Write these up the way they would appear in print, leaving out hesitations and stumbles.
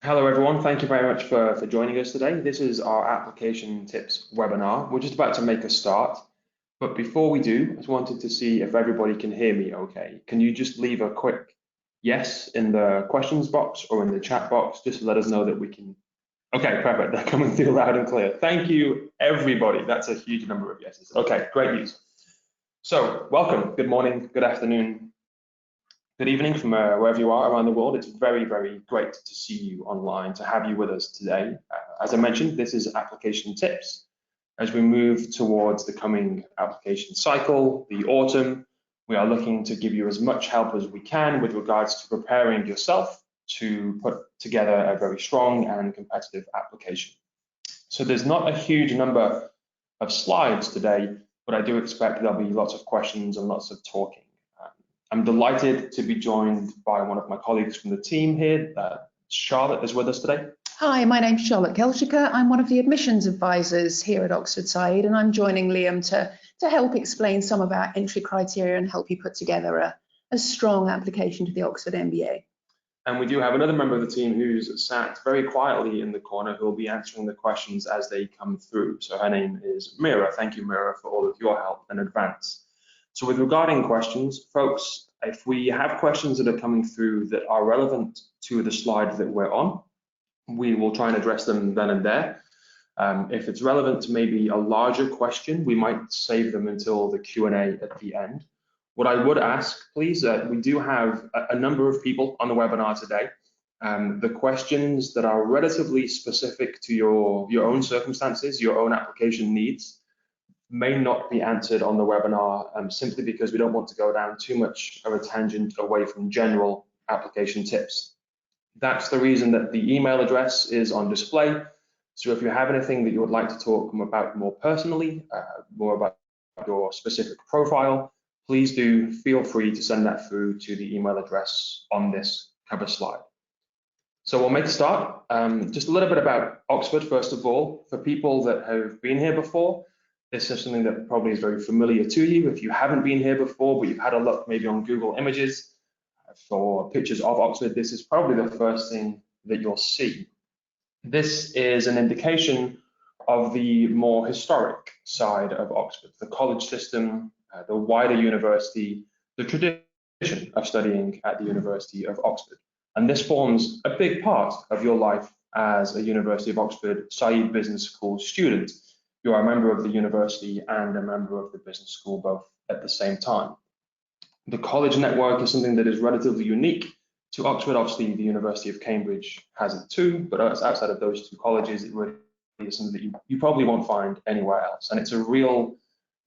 Hello everyone, thank you very much for joining us today. This is our application tips webinar. We're just about to make a start, but before we do, I just wanted to see if everybody can hear me okay. Can you just leave a quick yes in the questions box or in the chat box, just to let us know that we can. Okay, perfect, they're coming through loud and clear. Thank you everybody, that's a huge number of yeses. Okay, great news. So welcome, good morning, good afternoon, good evening from wherever you are around the world. It's very, very great to see you online, to have you with us today. As I mentioned, this is application tips. As we move towards the coming application cycle, the autumn, we are looking to give you as much help as we can with regards to preparing yourself to put together a very strong and competitive application. So there's not a huge number of slides today, but I do expect there'll be lots of questions and lots of talking. I'm delighted to be joined by one of my colleagues from the team here. Charlotte is with us today. Hi, my name's Charlotte Kelchiker. I'm one of the admissions advisors here at Oxford Said, and I'm joining Liam to help explain some of our entry criteria and help you put together a strong application to the Oxford MBA. And we do have another member of the team who's sat very quietly in the corner who will be answering the questions as they come through. So her name is Mira. Thank you, Mira, for all of your help in advance. So with regarding questions, folks, if we have questions that are coming through that are relevant to the slide that we're on, we will try and address them then and there. If it's relevant to maybe a larger question, we might save them until the Q&A at the end. What I would ask, please, we do have a number of people on the webinar today. The questions that are relatively specific to your own circumstances, your own application needs, may not be answered on the webinar simply because we don't want to go down too much of a tangent away from general application tips. That's the reason that the email address is on display. So if you have anything that you would like to talk about more personally, more about your specific profile, please do feel free to send that through to the email address on this cover slide. So we'll make a start. Just a little bit about Oxford, first of all. For people that have been here before, this is something that probably is very familiar to you. If you haven't been here before, but you've had a look maybe on Google Images for pictures of Oxford, this is probably the first thing that you'll see. This is an indication of the more historic side of Oxford, the college system, the wider university, the tradition of studying at the University of Oxford. And this forms a big part of your life as a University of Oxford Said Business School student. You are a member of the university and a member of the business school both at the same time. The college network is something that is relatively unique to Oxford. Obviously, the University of Cambridge has it too, but outside of those two colleges, it really is something that you probably won't find anywhere else. And it's a real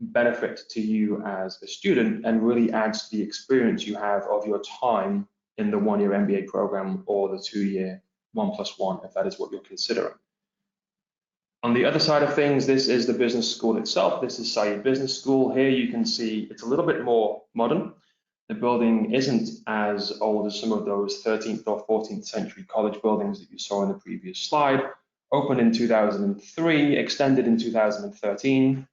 benefit to you as a student and really adds to the experience you have of your time in the one-year MBA program or the two-year 1+1, if that is what you're considering. On the other side of things, this is the business school itself. This is Said Business School. Here you can see it's a little bit more modern. The building isn't as old as some of those 13th or 14th century college buildings that you saw in the previous slide. Opened in 2003, extended in 2013.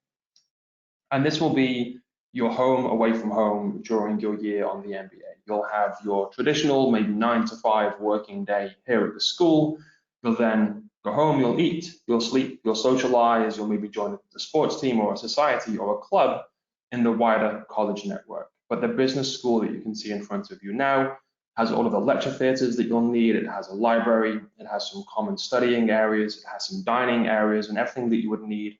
And this will be your home away from home during your year on the MBA. You'll have your traditional, maybe 9 to 5 working day here at the school. You'll then go home, you'll eat, you'll sleep, you'll socialize, you'll maybe join a sports team or a society or a club in the wider college network. But the business school that you can see in front of you now has all of the lecture theatres that you'll need. It has a library, it has some common studying areas, it has some dining areas, and everything that you would need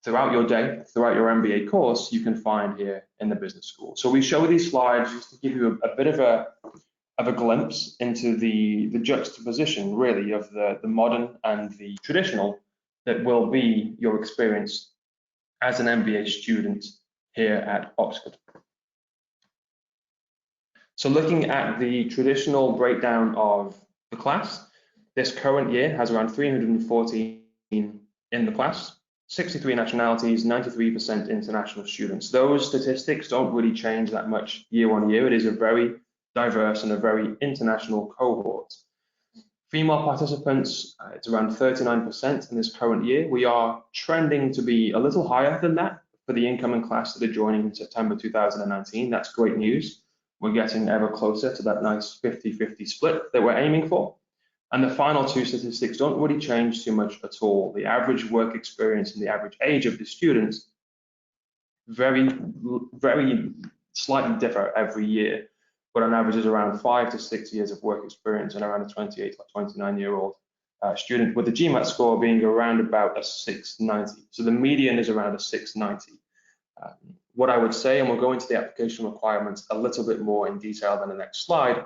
throughout your day, throughout your MBA course, you can find here in the business school. So we show these slides just to give you a bit of a glimpse into the juxtaposition, really, of the modern and the traditional that will be your experience as an MBA student here at Oxford. So looking at the traditional breakdown of the class, this current year has around 314 in the class, 63 nationalities, 93% international students. Those statistics don't really change that much year on year. It is a very diverse and a very international cohort. Female participants, it's around 39% in this current year. We are trending to be a little higher than that for the incoming class that are joining in September 2019. That's great news. We're getting ever closer to that nice 50-50 split that we're aiming for. And the final two statistics don't really change too much at all. The average work experience and the average age of the students very slightly differ every year, but on average is around 5 to 6 years of work experience and around a 28 or 29-year-old student, with the GMAT score being around about a 690. So the median is around a 690. What I would say, and we'll go into the application requirements a little bit more in detail than the next slide,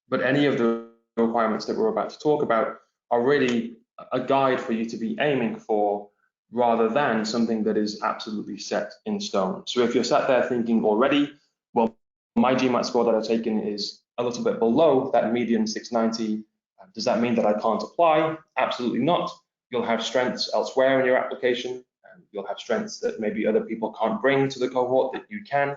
but any of the requirements that we're about to talk about are really a guide for you to be aiming for, rather than something that is absolutely set in stone. So if you're sat there thinking already, well, my GMAT score that I've taken is a little bit below that median 690, does that mean that I can't apply? Absolutely not. You'll have strengths elsewhere in your application. You'll have strengths that maybe other people can't bring to the cohort that you can.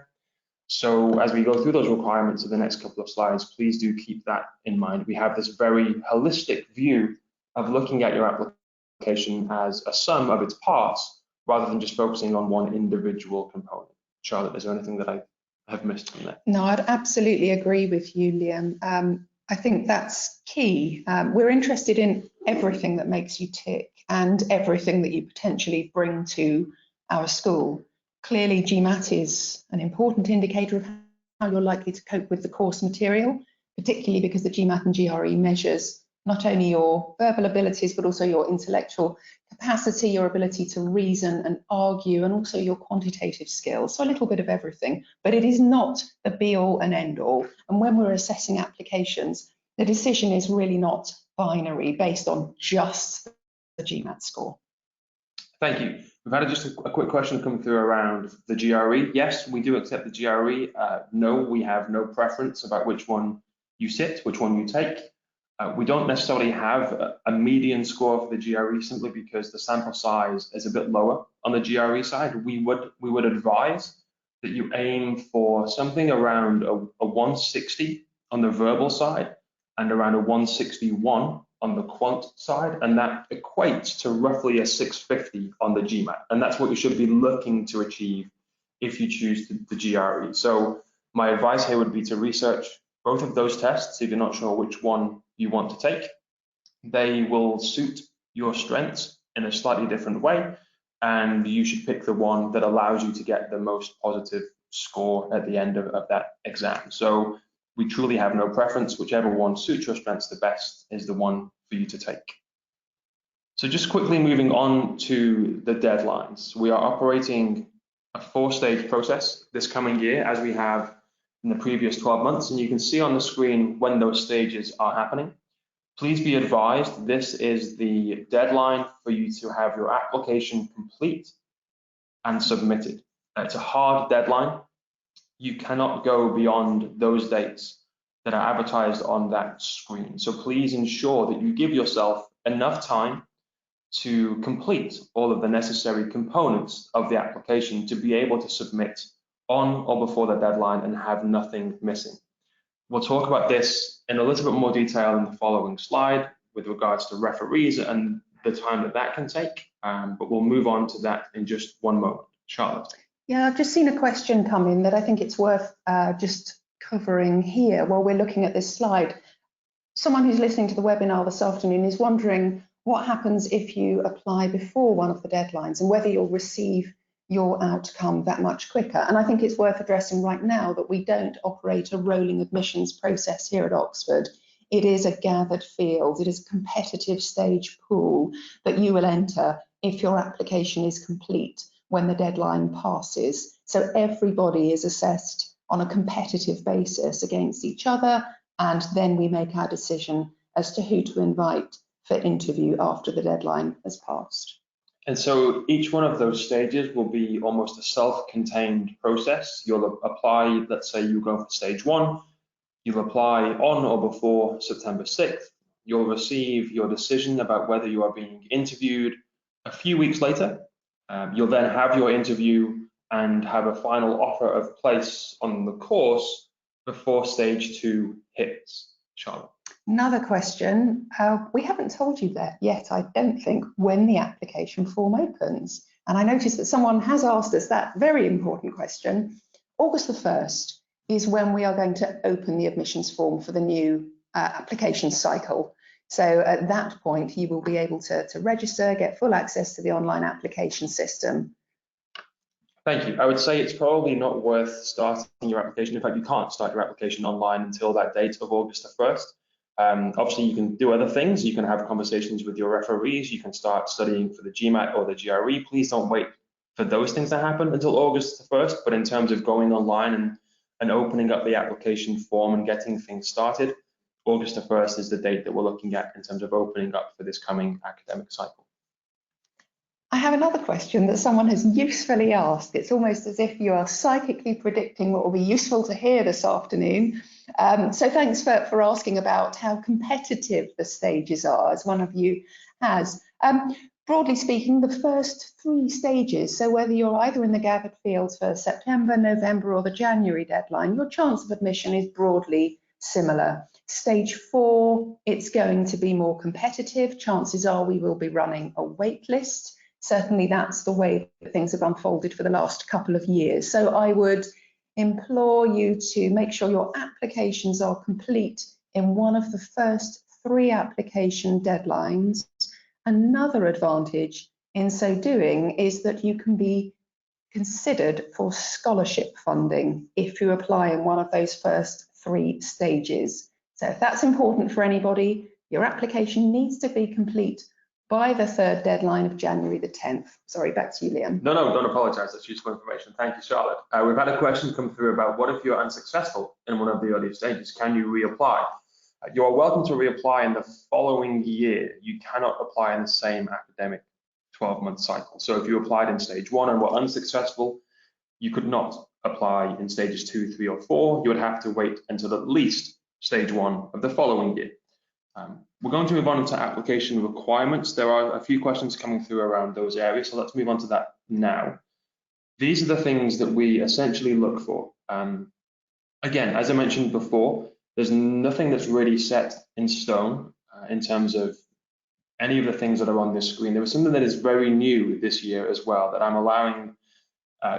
So as we go through those requirements in the next couple of slides, please do keep that in mind. We have this very holistic view of looking at your application as a sum of its parts, rather than just focusing on one individual component. Charlotte, is there anything that I have missed from there? No, I'd absolutely agree with you, Liam. I think that's key. We're interested in everything that makes you tick and everything that you potentially bring to our school. Clearly, GMAT is an important indicator of how you're likely to cope with the course material, particularly because the GMAT and GRE measures not only your verbal abilities, but also your intellectual capacity, your ability to reason and argue, and also your quantitative skills. So a little bit of everything, but it is not the be all and end all. And when we're assessing applications, the decision is really not binary based on just the GMAT score. Thank you. We've had just a quick question come through around the GRE. Yes, we do accept the GRE. No, we have no preference about which one you sit, which one you take. We don't necessarily have a median score for the GRE, simply because the sample size is a bit lower on the GRE side. We would advise that you aim for something around a 160 on the verbal side and around a 161 on the quant side, and that equates to roughly a 650 on the GMAT, and that's what you should be looking to achieve if you choose the GRE. So my advice here would be to research both of those tests if you're not sure which one you want to take. They will suit your strengths in a slightly different way, and you should pick the one that allows you to get the most positive score at the end of that exam. So we truly have no preference. Whichever one suits your strengths the best is the one for you to take. So just quickly moving on to the deadlines. We are operating a 4-stage process this coming year, as we have in the previous 12 months, and you can see on the screen when those stages are happening. Please be advised, this is the deadline for you to have your application complete and submitted. It's a hard deadline. You cannot go beyond those dates that are advertised on that screen. So please ensure that you give yourself enough time to complete all of the necessary components of the application to be able to submit on or before the deadline and have nothing missing. We'll talk about this in a little bit more detail in the following slide with regards to referees and the time that can take, but we'll move on to that in just one moment. Charlotte. Yeah, I've just seen a question come in that I think it's worth just covering here while we're looking at this slide. Someone who's listening to the webinar this afternoon is wondering what happens if you apply before one of the deadlines and whether you'll receive your outcome that much quicker. And I think it's worth addressing right now that we don't operate a rolling admissions process here at Oxford. It is a gathered field. It is a competitive stage pool that you will enter if your application is complete when the deadline passes. So everybody is assessed on a competitive basis against each other, and then we make our decision as to who to invite for interview after the deadline has passed. And so each one of those stages will be almost a self-contained process. You'll apply, let's say you go for stage 1, you'll apply on or before September 6th. You'll receive your decision about whether you are being interviewed a few weeks later. You'll then have your interview and have a final offer of place on the course before stage 2 hits. Charlotte. Another question, we haven't told you that yet, I don't think, when the application form opens. And I noticed that someone has asked us that very important question. August the 1st is when we are going to open the admissions form for the new application cycle. So at that point, you will be able to register, get full access to the online application system. Thank you. I would say it's probably not worth starting your application. In fact, you can't start your application online until that date of August the 1st. Obviously, you can do other things. You can have conversations with your referees. You can start studying for the GMAT or the GRE. Please don't wait for those things to happen until August the 1st. But in terms of going online and opening up the application form and getting things started, August the 1st is the date that we're looking at in terms of opening up for this coming academic cycle. I have another question that someone has usefully asked. It's almost as if you are psychically predicting what will be useful to hear this afternoon. So thanks for asking about how competitive the stages are, as one of you has. Broadly speaking, the first 3 stages, so whether you're either in the gathered fields for September, November or the January deadline, your chance of admission is broadly similar. Stage 4, it's going to be more competitive. Chances are we will be running a wait list. Certainly that's the way that things have unfolded for the last couple of years. So I would implore you to make sure your applications are complete in one of the first 3 application deadlines. Another advantage in so doing is that you can be considered for scholarship funding if you apply in one of those first 3 stages. So if that's important for anybody, your application needs to be complete by the 3rd deadline of January the 10th. Sorry, back to you, Liam. No, don't apologize. That's useful information. Thank you, Charlotte. We've had a question come through about what if you're unsuccessful in one of the early stages? Can you reapply? You are welcome to reapply in the following year. You cannot apply in the same academic 12-month cycle. So if you applied in stage 1 and were unsuccessful, you could not apply in stages 2, 3, or 4. You would have to wait until at least stage 1 of the following year. We're going to move on to application requirements. There are a few questions coming through around those areas, so let's move on to that now. These are the things that we essentially look for. Again, as I mentioned before, there's nothing that's really set in stone in terms of any of the things that are on this screen. There was something that is very new this year as well that I'm allowing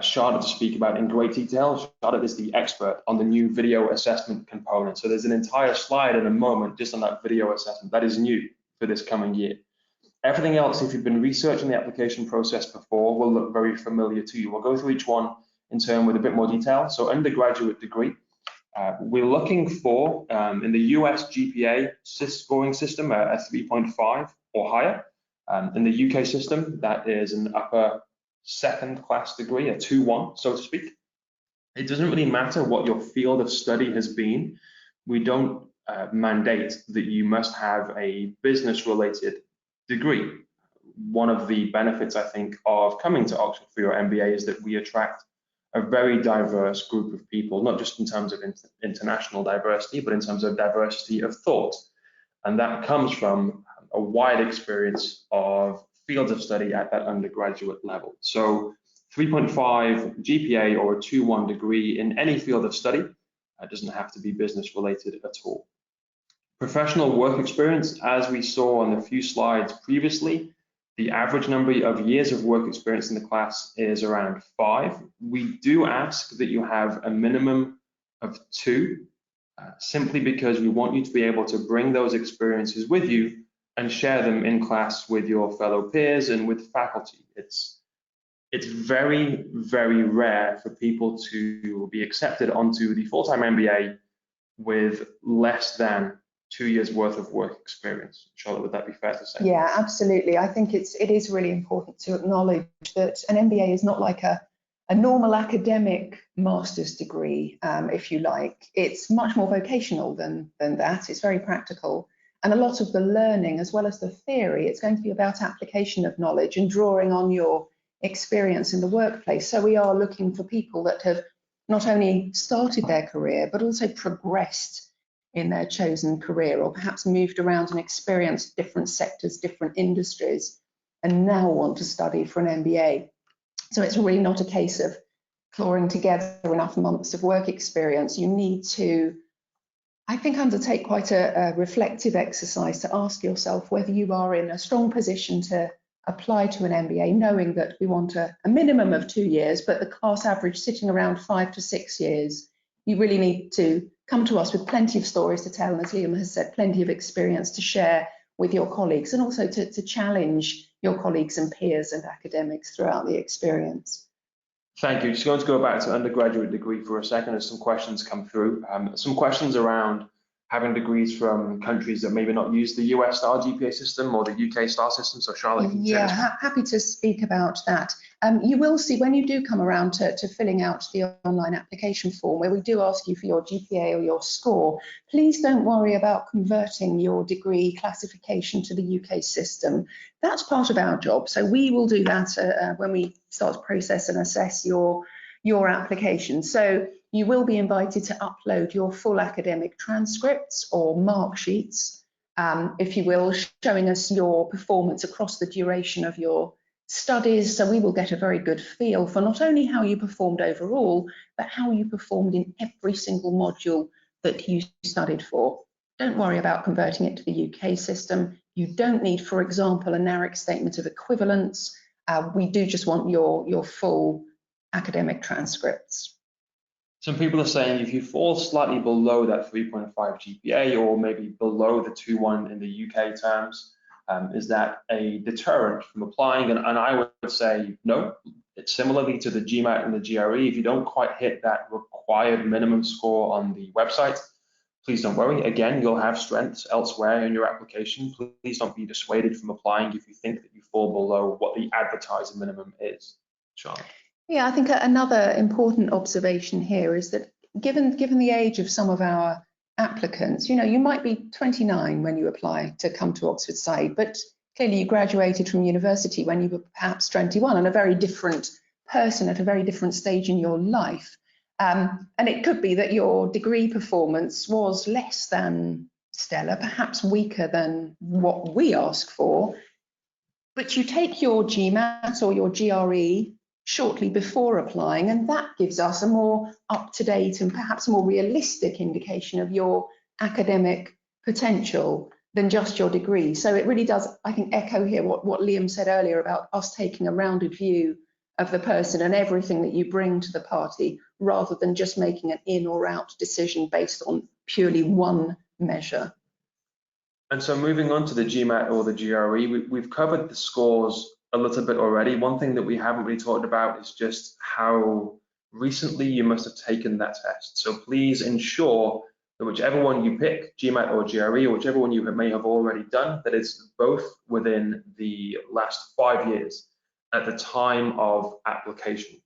Charlotte to speak about in great detail. Charlotte is the expert on the new video assessment component. So there's an entire slide in a moment just on that video assessment. That is new for this coming year. Everything else, if you've been researching the application process before, will look very familiar to you. We'll go through each one in turn with a bit more detail. So undergraduate degree, we're looking for, in the US GPA scoring system, a 3.5 or higher. In the UK system, that is an upper 2nd class degree, a 2-1, so to speak. It doesn't really matter what your field of study has been. We don't mandate that you must have a business-related degree. One of the benefits, I think, of coming to Oxford for your MBA is that we attract a very diverse group of people, not just in terms of international diversity, but in terms of diversity of thought. And that comes from a wide experience of fields of study at that undergraduate level. So 3.5 GPA or a 2-1 degree in any field of study. It doesn't have to be business related at all. Professional work experience, as we saw on a few slides previously, the average number of years of work experience in the class is around 5. We do ask that you have a minimum of 2, simply because we want you to be able to bring those experiences with you and share them in class with your fellow peers and with faculty. It's very, very rare for people to be accepted onto the full-time MBA with less than 2 years worth of work experience. Charlotte, would that be fair to say? Yeah, absolutely. I think it is really important to acknowledge that an MBA is not like a normal academic master's degree, if you like. It's much more vocational than that. It's very practical. And a lot of the learning, as well as the theory, it's going to be about application of knowledge and drawing on your experience in the workplace. So we are looking for people that have not only started their career, but also progressed in their chosen career, or perhaps moved around and experienced different sectors, different industries, and now want to study for an MBA. So it's really not a case of clawing together enough months of work experience. You need to, I think, undertake quite a reflective exercise to ask yourself whether you are in a strong position to apply to an MBA, knowing that we want a minimum of 2 years, but the class average sitting around 5 to 6 years. You really need to come to us with plenty of stories to tell, and as Liam has said, plenty of experience to share with your colleagues, and also to challenge your colleagues and peers and academics throughout the experience. Thank you. Just going to go back to undergraduate degree for a second as some questions come through. Some questions around having degrees from countries that maybe not use the US star GPA system or the UK star system. So Charlotte, can you say this one? Happy to speak about that. You will see when you do come around to filling out the online application form, where we do ask you for your GPA or your score, please don't worry about converting your degree classification to the UK system. That's part of our job. So we will do that when we start to process and assess your application. So you will be invited to upload your full academic transcripts or mark sheets, if you will, showing us your performance across the duration of your studies. So we will get a very good feel for not only how you performed overall, but how you performed in every single module that you studied for. Don't worry about converting it to the UK system. You don't need, for example, a NARIC statement of equivalence. We do just want your full academic transcripts. Some people are saying if you fall slightly below that 3.5 GPA or maybe below the 2.1 in the UK terms, is that a deterrent from applying? And I would say no. It's similarly to the GMAT and the GRE. If you don't quite hit that required minimum score on the website, please don't worry. Again, you'll have strengths elsewhere in your application. Please don't be dissuaded from applying if you think that you fall below what the advertised minimum is. Charlotte. Yeah, I think another important observation here is that given the age of some of our applicants, you might be 29 when you apply to come to Oxford Saïd, but clearly you graduated from university when you were perhaps 21 and a very different person at a very different stage in your life. And it could be that your degree performance was less than stellar, perhaps weaker than what we ask for, but you take your GMAT or your GRE shortly before applying, and that gives us a more up-to-date and perhaps more realistic indication of your academic potential than just your degree. So it really does, I think, echo here what Liam said earlier about us taking a rounded view of the person and everything that you bring to the party, rather than just making an in or out decision based on purely one measure. And so moving on to the GMAT or the GRE, we've covered the scores a little bit already. One thing that we haven't really talked about is just how recently you must have taken that test. So please ensure that whichever one you pick, GMAT or GRE, or whichever one you may have already done, that it's both within the last 5 years at the time of application.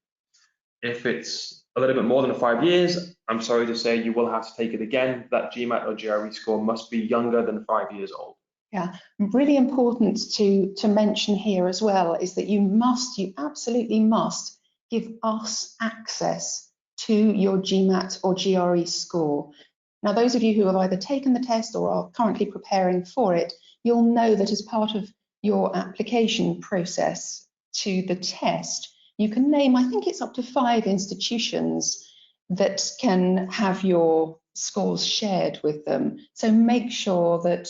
If it's a little bit more than 5 years, I'm sorry to say you will have to take it again. That GMAT or GRE score must be younger than 5 years old. Yeah, really important to mention here as well is that you absolutely must give us access to your GMAT or GRE score. Now, those of you who have either taken the test or are currently preparing for it, you'll know that as part of your application process to the test, you can name, I think it's up to 5 institutions that can have your scores shared with them. So make sure that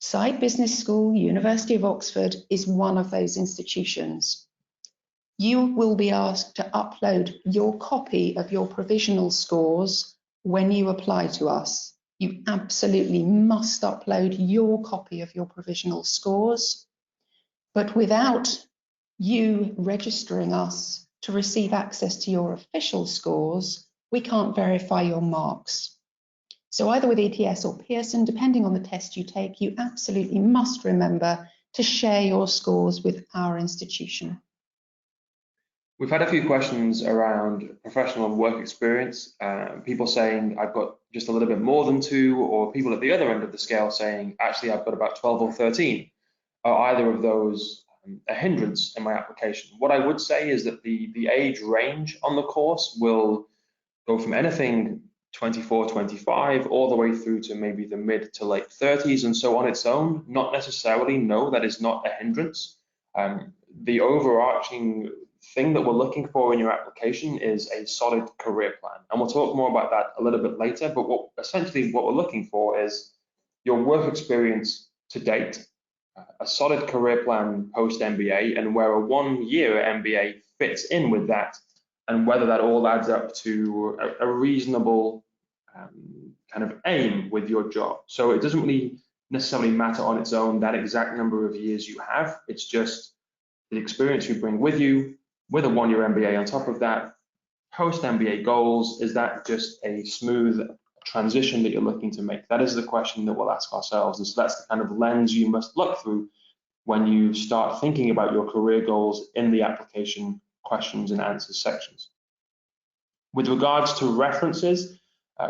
Saïd Business School, University of Oxford is one of those institutions. You will be asked to upload your copy of your provisional scores when you apply to us. You absolutely must upload your copy of your provisional scores, but without you registering us to receive access to your official scores, we can't verify your marks. So either with ETS or Pearson, depending on the test you take, you absolutely must remember to share your scores with our institution. We've had a few questions around professional and work experience. People saying I've got just a little bit more than 2, or people at the other end of the scale saying actually I've got about 12 or 13. Are either of those a hindrance in my application? What I would say is that the age range on the course will go from anything 24, 25, all the way through to maybe the mid to late 30s, and so on its own. Not necessarily, no, that is not a hindrance. The overarching thing that we're looking for in your application is a solid career plan, and we'll talk more about that a little bit later. But essentially what we're looking for is your work experience to date, a solid career plan post MBA, and where a 1-year MBA fits in with that, and whether that all adds up to a reasonable kind of aim with your job. So it doesn't really necessarily matter on its own, that exact number of years you have. It's just the experience you bring with you, with a one-year MBA on top of that, post-MBA goals. Is that just a smooth transition that you're looking to make? That is the question that we'll ask ourselves. And so that's the kind of lens you must look through when you start thinking about your career goals in the application questions and answers sections. With regards to references,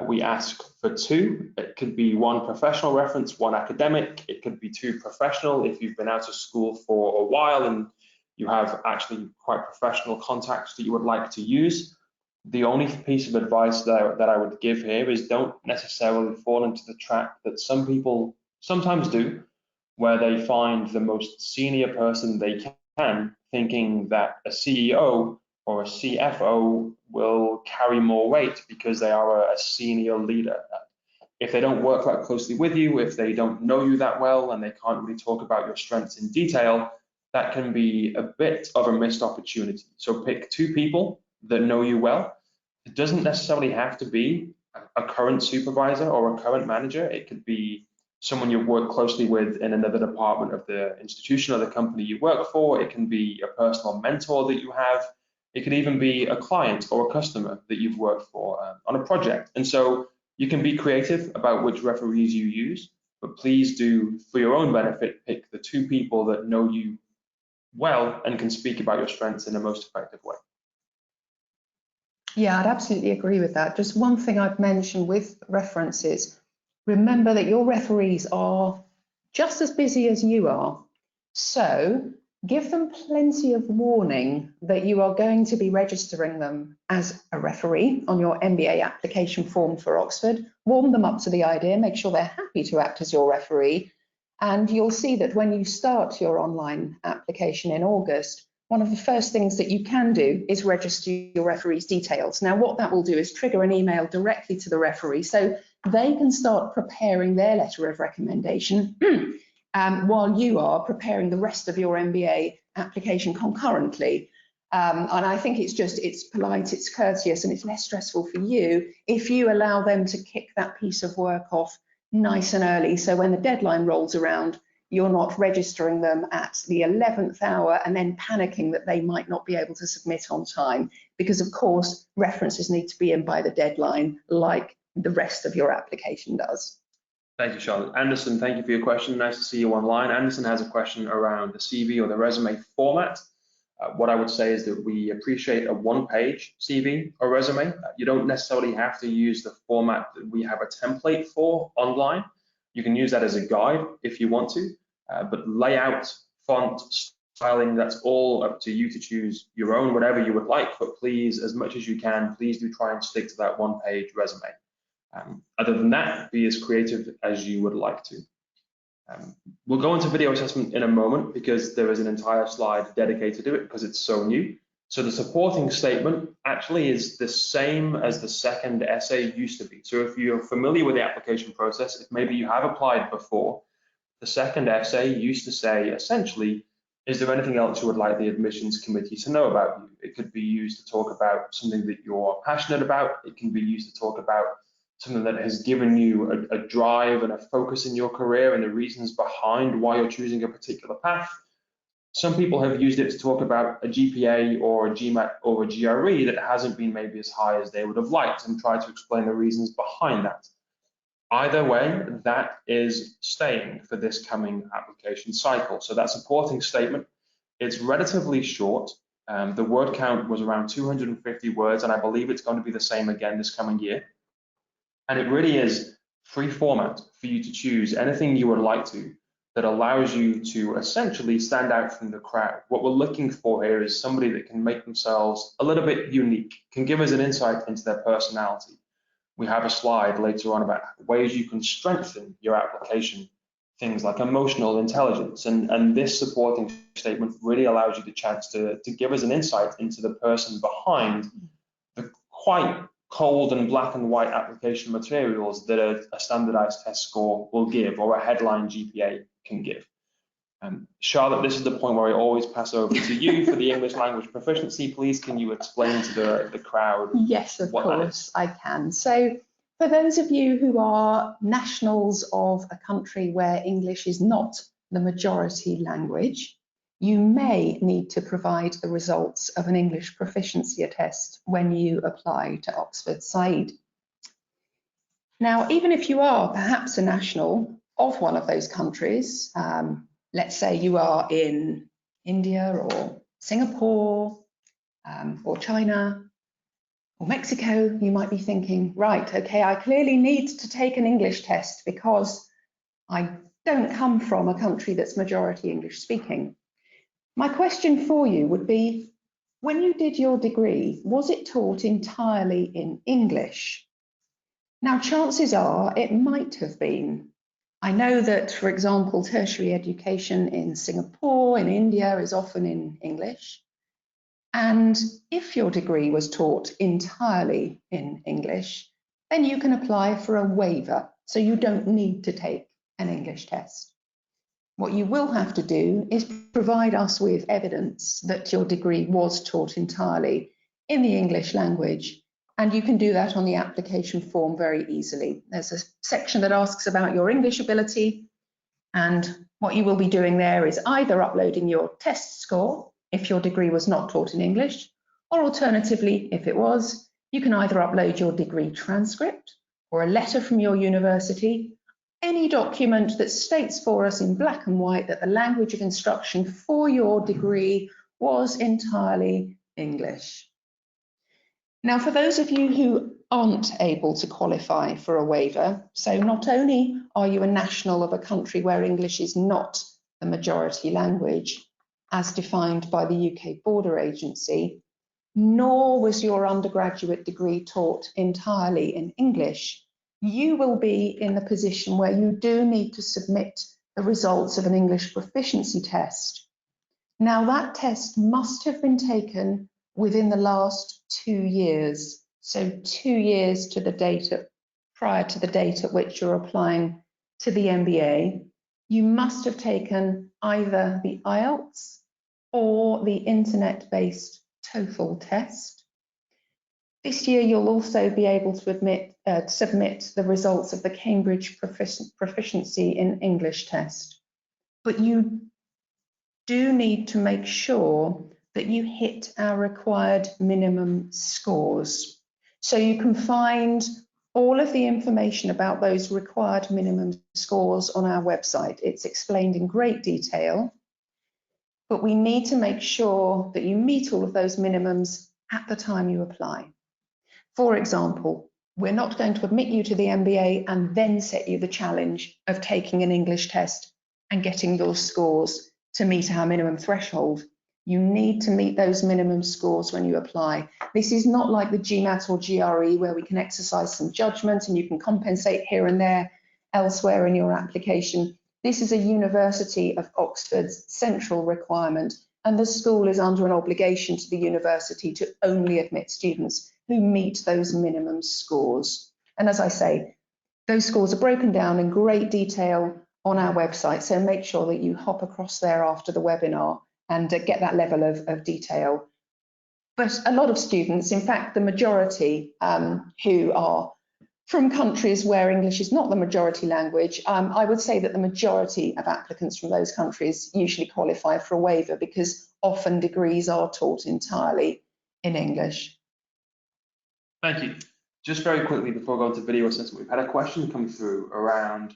we ask for 2. It could be 1 professional reference, 1 academic. It could be 2 professional if you've been out of school for a while and you have actually quite professional contacts that you would like to use. The only piece of advice that I would give here is don't necessarily fall into the trap that some people sometimes do, where they find the most senior person they can, thinking that a CEO or a CFO will carry more weight because they are a senior leader. If they don't work that closely with you, if they don't know you that well and they can't really talk about your strengths in detail, that can be a bit of a missed opportunity. So pick 2 people that know you well. It doesn't necessarily have to be a current supervisor or a current manager. It could be someone you work closely with in another department of the institution or the company you work for. It can be a personal mentor that you have. It could even be a client or a customer that you've worked for on a project. And so you can be creative about which referees you use, but please do, for your own benefit, pick the 2 people that know you well and can speak about your strengths in the most effective way. Yeah, I'd absolutely agree with that. Just one thing I'd mention with references, remember that your referees are just as busy as you are. So give them plenty of warning that you are going to be registering them as a referee on your MBA application form for Oxford. Warm them up to the idea, make sure they're happy to act as your referee. And you'll see that when you start your online application in August, one of the first things that you can do is register your referee's details. Now, what that will do is trigger an email directly to the referee so they can start preparing their letter of recommendation while you are preparing the rest of your MBA application concurrently. And I think it's polite, it's courteous, and it's less stressful for you if you allow them to kick that piece of work off nice and early. So when the deadline rolls around, you're not registering them at the 11th hour and then panicking that they might not be able to submit on time, because of course references need to be in by the deadline like the rest of your application does. Thank you, Charlotte. Anderson, thank you for your question. Nice to see you online. Anderson has a question around the CV or the resume format. What I would say is that we appreciate a 1-page CV or resume. You don't necessarily have to use the format that we have a template for online. You can use that as a guide if you want to, but layout, font, styling, that's all up to you to choose your own, whatever you would like. But please, as much as you can, please do try and stick to that 1-page resume. Other than that, be as creative as you would like to. We'll go into video assessment in a moment because there is an entire slide dedicated to it because it's so new. So the supporting statement actually is the same as the second essay used to be. So if you're familiar with the application process, if maybe you have applied before, the second essay used to say essentially, is there anything else you would like the admissions committee to know about you? It could be used to talk about something that you're passionate about. It can be used to talk about something that has given you a drive and a focus in your career and the reasons behind why you're choosing a particular path. Some people have used it to talk about a GPA or a GMAT or a GRE that hasn't been maybe as high as they would have liked and try to explain the reasons behind that. Either way, that is staying for this coming application cycle. So that supporting statement, it's relatively short. The word count was around 250 words, and I believe it's going to be the same again this coming year. And it really is free format for you to choose anything you would like to that allows you to essentially stand out from the crowd. What we're looking for here is somebody that can make themselves a little bit unique, can give us an insight into their personality. We have a slide later on about ways you can strengthen your application, things like emotional intelligence, and this supporting statement really allows you the chance to give us an insight into the person behind the quite cold and black and white application materials that a standardized test score will give or a headline GPA can give. Charlotte, this is the point where I always pass over to you for the English language proficiency. Please, can you explain to the crowd? Yes, of course, I can. So For those of you who are nationals of a country where English is not the majority language, you may need to provide the results of an English proficiency test when you apply to Oxford Said. Now, even if you are perhaps a national of one of those countries, let's say you are in India or Singapore or China or Mexico, you might be thinking, right, okay, I clearly need to take an English test because I don't come from a country that's majority English speaking. My question for you would be, when you did your degree, was it taught entirely in English? Now, chances are it might have been. I know that, for example, tertiary education in Singapore, in India, is often in English. And if your degree was taught entirely in English, then you can apply for a waiver, so you don't need to take an English test. What you will have to do is provide us with evidence that your degree was taught entirely in the English language, and you can do that on the application form very easily. There's a section that asks about your English ability, and what you will be doing there is either uploading your test score if your degree was not taught in English, or alternatively, if it was, you can either upload your degree transcript or a letter from your university, any document that states for us in black and white that the language of instruction for your degree was entirely English. Now, for those of you who aren't able to qualify for a waiver, so not only are you a national of a country where English is not the majority language, as defined by the UK Border Agency, nor was your undergraduate degree taught entirely in English, you will be in the position where you do need to submit the results of an English proficiency test. Now, that test must have been taken within the last 2 years, so 2 years to the date prior to the date at which you're applying to the MBA. You must have taken either the IELTS or the internet-based TOEFL test. This year, you'll also be able to submit the results of the Cambridge Proficiency in English test. But you do need to make sure that you hit our required minimum scores. So you can find all of the information about those required minimum scores on our website. It's explained in great detail. But we need to make sure that you meet all of those minimums at the time you apply. For example, we're not going to admit you to the MBA and then set you the challenge of taking an English test and getting your scores to meet our minimum threshold. You need to meet those minimum scores when you apply. This is not like the GMAT or GRE where we can exercise some judgment and you can compensate here and there elsewhere in your application. This is a University of Oxford's central requirement, and the school is under an obligation to the university to only admit students who meet those minimum scores. And as I say, those scores are broken down in great detail on our website, so make sure that you hop across there after the webinar and get that level of detail. But a lot of students, in fact, the majority who are from countries where English is not the majority language, I would say that the majority of applicants from those countries usually qualify for a waiver because often degrees are taught entirely in English. Thank you. Just very quickly before going to video assessment, we've had a question come through around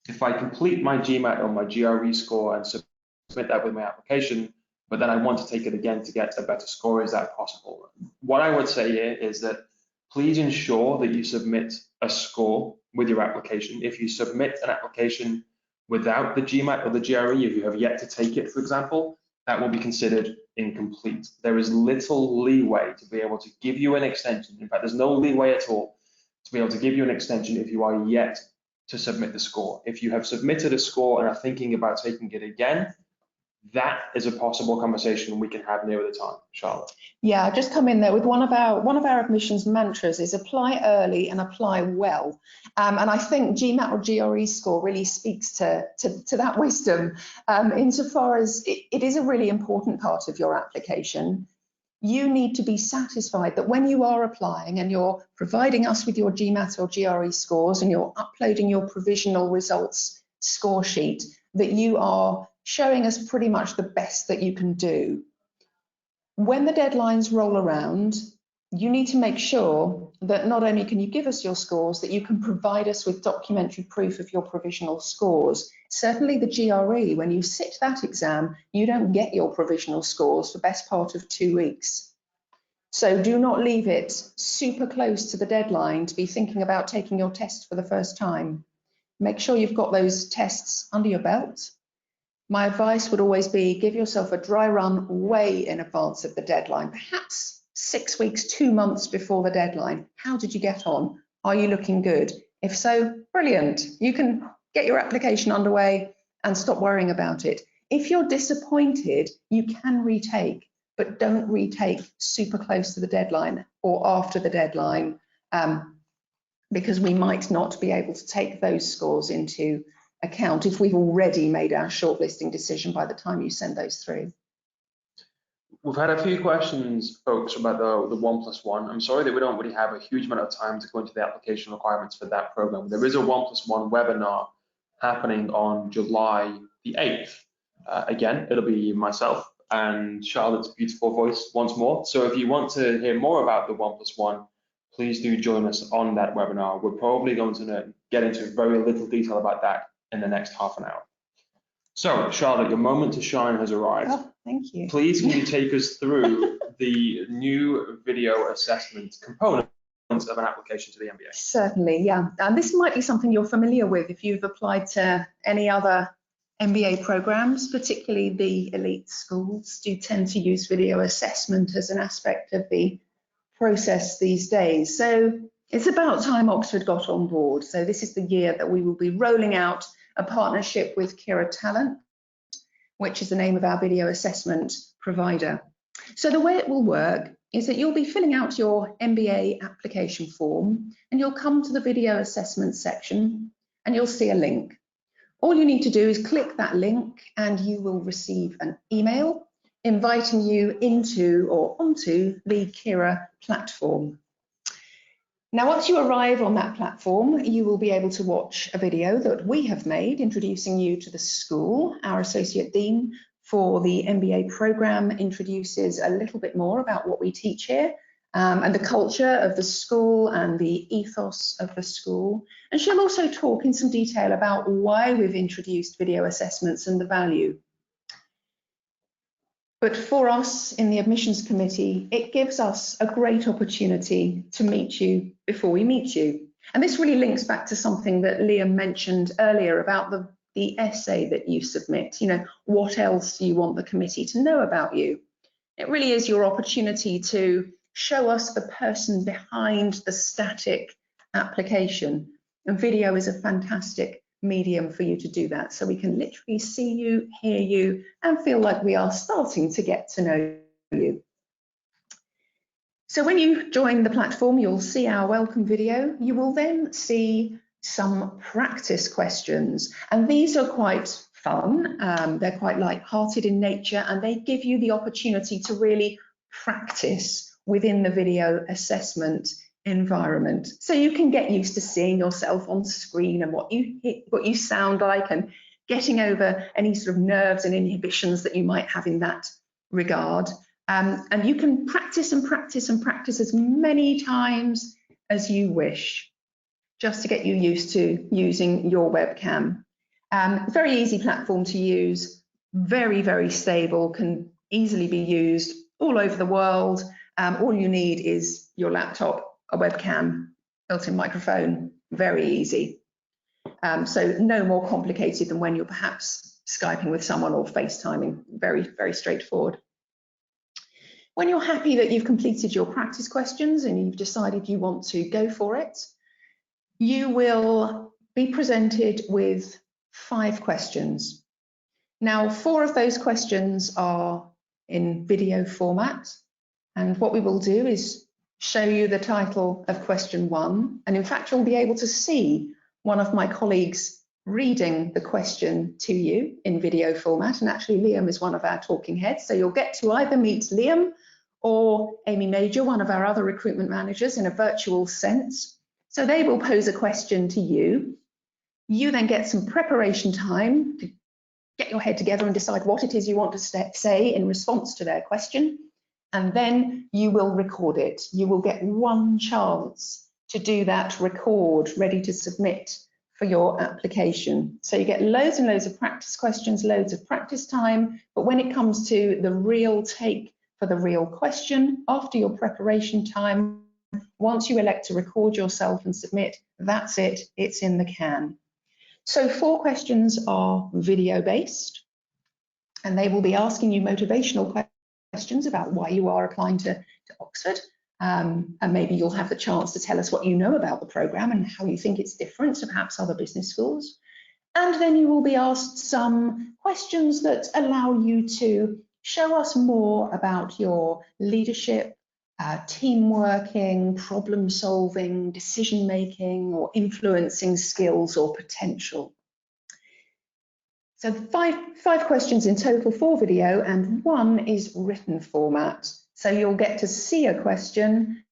if I complete my GMAT or my GRE score and submit that with my application, but then I want to take it again to get a better score, is that possible? What I would say here is that please ensure that you submit a score with your application. If you submit an application without the GMAT or the GRE, if you have yet to take it, for example, that will be considered incomplete. There is little leeway to be able to give you an extension. In fact, there's no leeway at all to be able to give you an extension if you are yet to submit the score. If you have submitted a score and are thinking about taking it again, that is a possible conversation we can have nearer the time. Charlotte. Yeah, just come in there with one of our admissions mantras is apply early and apply well. And I think GMAT or GRE score really speaks to that wisdom insofar as it is a really important part of your application. you need to be satisfied that when you are applying and you're providing us with your GMAT or GRE scores and you're uploading your provisional results score sheet, that you are showing us pretty much the best that you can do. When the deadlines roll around, you need to make sure that not only can you give us your scores, that you can provide us with documentary proof of your provisional scores. Certainly the GRE, when you sit that exam, you don't get your provisional scores for the best part of 2 weeks. So do not leave it super close to the deadline to be thinking about taking your test for the first time. Make sure you've got those tests under your belt. My advice would always be give yourself a dry run way in advance of the deadline, perhaps 6 weeks, 2 months before the deadline. How did you get on? Are you looking good? If so, brilliant. You can get your application underway and stop worrying about it. If you're disappointed, you can retake, but don't retake super close to the deadline or after the deadline, because we might not be able to take those scores into account if we've already made our shortlisting decision by the time you send those through. We've had a few questions, folks, about the 1+1. I'm sorry that we don't really have a huge amount of time to go into the application requirements for that program. There is a 1+1 webinar happening on July the 8th. Again, it'll be myself and Charlotte's beautiful voice once more. So if you want to hear more about the 1+1, please do join us on that webinar. We're probably going to get into very little detail about that in the next half an hour. So, Charlotte, your moment to shine has arrived. Oh, thank you. Please can you take us through the new video assessment component of an application to the MBA? Certainly, yeah. And this might be something you're familiar with if you've applied to any other MBA programs, particularly the elite schools do tend to use video assessment as an aspect of the process these days. So it's about time Oxford got on board. So this is the year that we will be rolling out a partnership with Kira Talent, which is the name of our video assessment provider. So the way it will work is that you'll be filling out your MBA application form and you'll come to the video assessment section and you'll see a link. All you need to do is click that link and you will receive an email inviting you into or onto the Kira platform. Now, once you arrive on that platform, you will be able to watch a video that we have made introducing you to the school. Our Associate Dean for the MBA program introduces a little bit more about what we teach here and the culture of the school and the ethos of the school. And she'll also talk in some detail about why we've introduced video assessments and the value. But for us in the admissions committee, it gives us a great opportunity to meet you before we meet you. And this really links back to something that Liam mentioned earlier about the essay that you submit. You know, what else do you want the committee to know about you? It really is your opportunity to show us the person behind the static application. And video is a fantastic medium for you to do that, so we can literally see you, hear you, and feel like we are starting to get to know you. So when you join the platform, you'll see our welcome video. You will then see some practice questions, and these are quite fun. They're quite light-hearted in nature, and they give you the opportunity to really practice within the video assessment environment. So you can get used to seeing yourself on screen and what you sound like, and getting over any sort of nerves and inhibitions that you might have in that regard. And you can practice and practice and practice as many times as you wish, just to get you used to using your webcam. Very easy platform to use, very, very stable, can easily be used all over the world. All you need is your laptop, a webcam, built-in microphone, very easy. So no more complicated than when you're perhaps Skyping with someone or FaceTiming, very, very straightforward. When you're happy that you've completed your practice questions and you've decided you want to go for it, you will be presented with 5 questions. Now, 4 of those questions are in video format, and what we will do is show you the title of question 1, and in fact you'll be able to see one of my colleagues reading the question to you in video format, and actually Liam is one of our talking heads, so you'll get to either meet Liam or Amy Major, one of our other recruitment managers, in a virtual sense. So they will pose a question to you. You then get some preparation time to get your head together and decide what it is you want to say in response to their question. And then you will record it. You will get one chance to do that record, ready to submit for your application. So you get loads and loads of practice questions, loads of practice time, but when it comes to the real take for the real question, after your preparation time, once you elect to record yourself and submit, that's it, it's in the can. So 4 questions are video based, and they will be asking you motivational questions about why you are applying to Oxford. And maybe you'll have the chance to tell us what you know about the programme and how you think it's different to perhaps other business schools. And then you will be asked some questions that allow you to show us more about your leadership, team working, problem solving, decision making, or influencing skills or potential. So five questions in total, 4 video, and 1 is written format. So you'll get to see a question.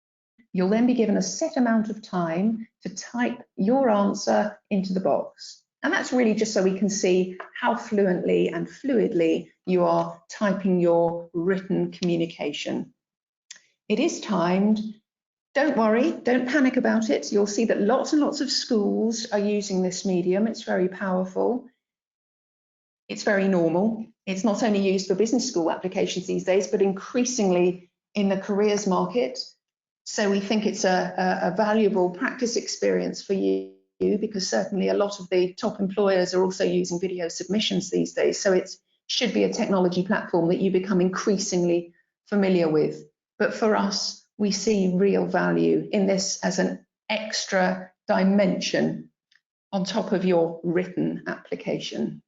You'll then be given a set amount of time to type your answer into the box. And that's really just so we can see how fluently and fluidly you are typing your written communication. It is timed. Don't worry, don't panic about it. You'll see that lots and lots of schools are using this medium. It's very powerful. It's very normal. It's not only used for business school applications these days, but increasingly in the careers market. So we think it's a valuable practice experience for you, because certainly a lot of the top employers are also using video submissions these days. So it should be a technology platform that you become increasingly familiar with. But for us, we see real value in this as an extra dimension on top of your written application.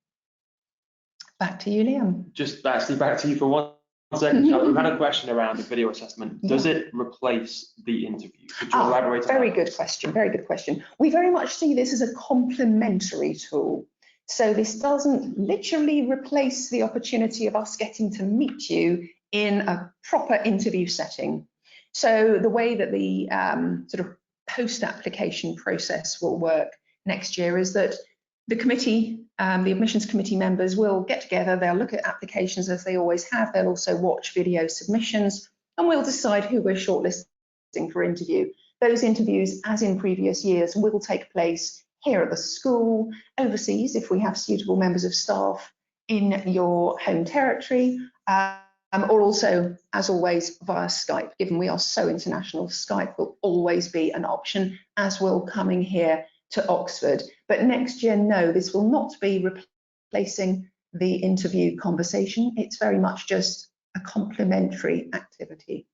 Back to you, Liam. Just actually back to you for 1 second. We've had a question around the video assessment. Does it replace the interview? Could you elaborate on that? Very good question, very good question. We very much see this as a complementary tool. So this doesn't literally replace the opportunity of us getting to meet you in a proper interview setting. So the way that the sort of post-application process will work next year is that the committee, the admissions committee members will get together, they'll look at applications as they always have, they'll also watch video submissions, and we'll decide who we're shortlisting for interview. Those interviews, as in previous years, will take place here at the school, overseas if we have suitable members of staff in your home territory, or also, as always, via Skype. Given we are so international, Skype will always be an option, as will coming here to Oxford. But next year, no, this will not be replacing the interview conversation. It's very much just a complementary activity.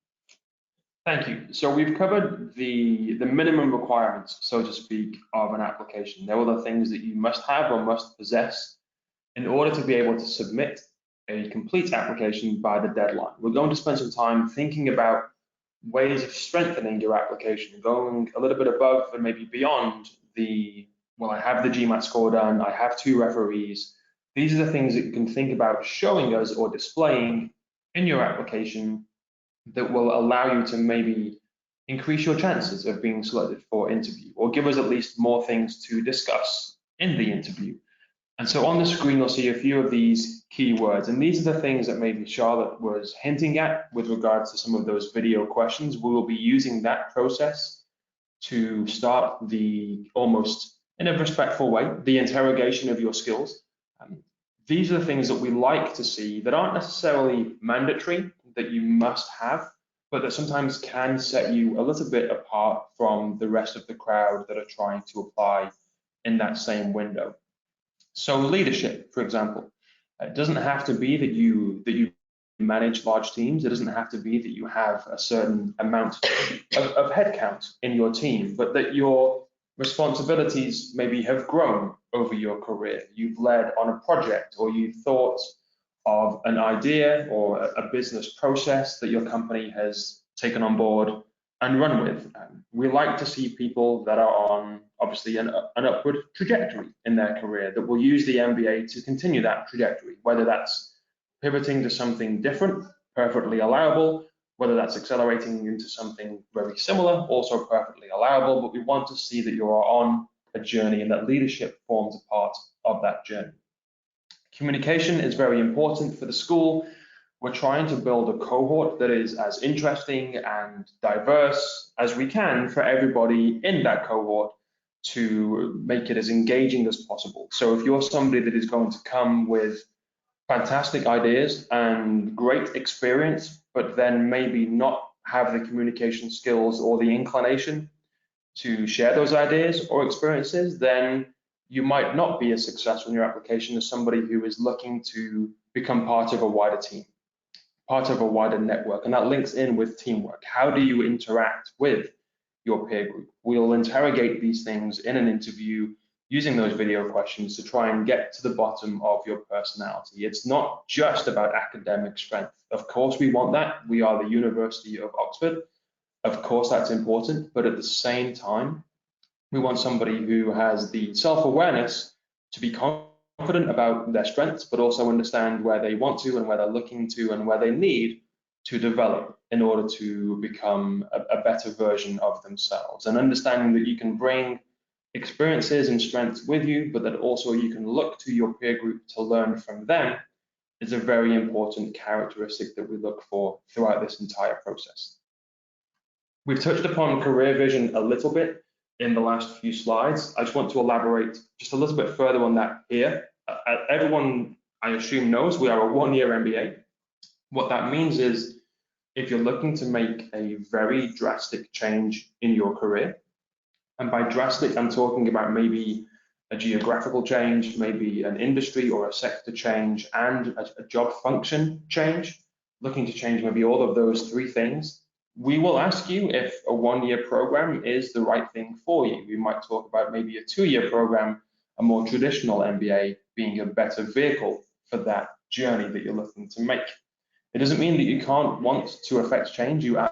Thank you. So we've covered the minimum requirements, so to speak, of an application. There are the things that you must have or must possess in order to be able to submit a complete application by the deadline. We're going to spend some time thinking about ways of strengthening your application, going a little bit above and maybe beyond well, I have the GMAT score done, I have 2 referees. These are the things that you can think about showing us or displaying in your application that will allow you to maybe increase your chances of being selected for interview, or give us at least more things to discuss in the interview. And so on the screen, you'll see a few of these keywords, and these are the things that maybe Charlotte was hinting at with regards to some of those video questions. We will be using that process to start almost in a respectful way, the interrogation of your skills. These are the things that we like to see that aren't necessarily mandatory, that you must have, but that sometimes can set you a little bit apart from the rest of the crowd that are trying to apply in that same window. So leadership, for example, it doesn't have to be that you manage large teams. It doesn't have to be that you have a certain amount of headcount in your team, but that your responsibilities maybe have grown over your career. You've led on a project, or you've thought of an idea or a business process that your company has taken on board and run with. We like to see people that are on obviously an upward trajectory in their career, that will use the MBA to continue that trajectory, whether that's pivoting to something different, perfectly allowable, Whether that's accelerating into something very similar, also perfectly allowable, but we want to see that you are on a journey and that leadership forms a part of that journey. Communication is very important for the school. We're trying to build a cohort that is as interesting and diverse as we can for everybody in that cohort to make it as engaging as possible. So if you're somebody that is going to come with fantastic ideas and great experience, but then maybe not have the communication skills or the inclination to share those ideas or experiences, then you might not be as successful in your application as somebody who is looking to become part of a wider team, part of a wider network. And that links in with teamwork. How do you interact with your peer group? We'll interrogate these things in an interview using those video questions to try and get to the bottom of your personality. It's not just about academic strength. Of course, we want that. We are the University of Oxford. Of course, that's important. But at the same time, we want somebody who has the self-awareness to be confident about their strengths, but also understand where they want to and where they're looking to and where they need to develop in order to become a better version of themselves. And understanding that you can bring experiences and strengths with you, but that also you can look to your peer group to learn from them is a very important characteristic that we look for throughout this entire process. We've touched upon career vision a little bit in the last few slides. I just want to elaborate just a little bit further on that here. Everyone, I assume, knows we are a one-year MBA. What that means is if you're looking to make a very drastic change in your career, and by drastic, I'm talking about maybe a geographical change, maybe an industry or a sector change, and a job function change, looking to change maybe all of those three things, we will ask you if a one-year program is the right thing for you. We might talk about maybe a two-year program, a more traditional MBA being a better vehicle for that journey that you're looking to make. It doesn't mean that you can't want to affect change. You